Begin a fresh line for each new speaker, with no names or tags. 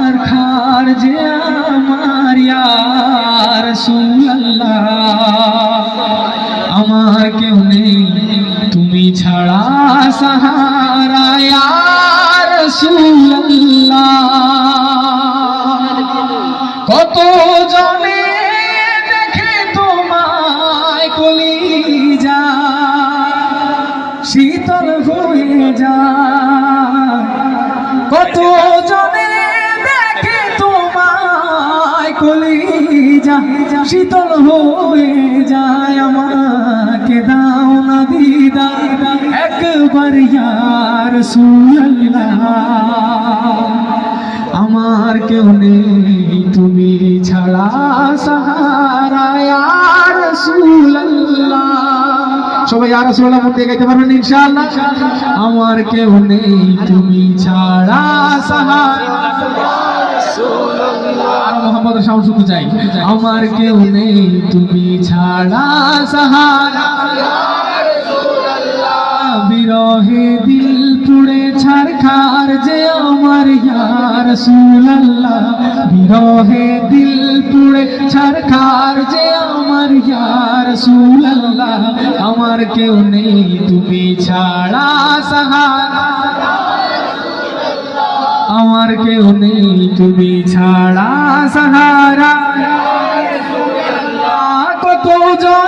ছারখার যে আমার ইয়া রাসূলুল্লাহ, আমার কেউ নেই তুমি ছাড়া সাহারা ইয়া রাসূলুল্লাহ। কত জনে দেখে তোমায় কলিজা শীতল হয়ে যায়, কত জনে দেখে তোমায় কলিজা শীতল হয়ে যায়। আমাকে দাও না দিদার একবার ইয়া রাসূলুল্লাহ, আমার কেউ নেই তুমি ছাড়া সাহারা ইয়া রাসূলুল্লাহ। সবাই ইয়া রাসূলুল্লাহ মন দিয়ে গাইতে পারবেন ইনশাআল্লাহ। আমার কেউ নেই তুমি ছাড়া সাহারা আর মোহাম্মদের সাউন্ড শুনতে চাই। আমার কেউ নেই তুমি ছাড়া সাহারা বিরহে দিল পুড়ে ছারখার যে আমার ইয়া রাসূলুল্লাহ, বিরহে দিল পুড়ে ছারখার যে আমার ইয়া রাসূলুল্লাহ, আমার কেউ নেই তুমি ছাড়া সাহারা, আমার কেউ নেই তুমি ছাড়া সাহারা। কত জন